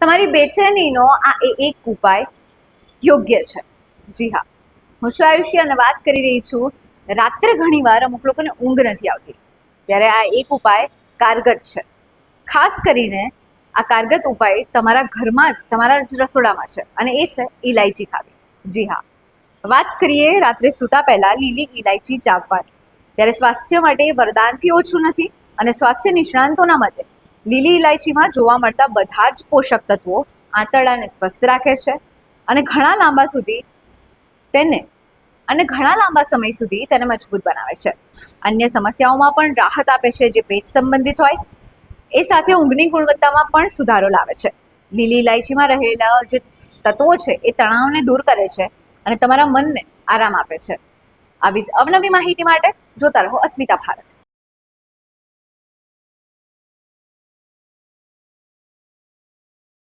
તમારી બેચેનીનો આ એક ઉપાય યોગ્ય છે. જી હા, હું છું આયુષી અને વાત કરી રહી છું રાત્રે ઘણીવાર અમુક લોકોને ઊંઘ નથી આવતી, ત્યારે આ એક ઉપાય કારગત છે. ખાસ કરીને આ કારગત ઉપાય તમારા ઘરમાં જ, તમારા જ રસોડામાં છે અને એ છે ઇલાયચી ખાવી. જી હા, વાત કરીએ રાત્રે સૂતા પહેલાં લીલી ઇલાયચી ચાવવાની, ત્યારે સ્વાસ્થ્ય માટે વરદાનથી ઓછું નથી અને સ્વાસ્થ્ય નિષ્ણાંતોના મતે લીલી ઇલાયચીમાં જોવા મળતા બધા જ પોષક તત્વો આંતરડાને સ્વસ્થ રાખે છે અને ઘણા લાંબા સમય સુધી તેને મજબૂત બનાવે છે. અન્ય સમસ્યાઓમાં પણ રાહત આપે છે, જે પેટ સંબંધિત હોય. એ સાથે ઊંઘની ગુણવત્તામાં પણ સુધારો લાવે છે. લીલી ઇલાયચીમાં રહેલા જે તત્વો છે એ તણાવને દૂર કરે છે અને તમારા મનને આરામ આપે છે. આવી જ અવનવી માહિતી માટે જોતા રહો અસ્મિતા ભારત.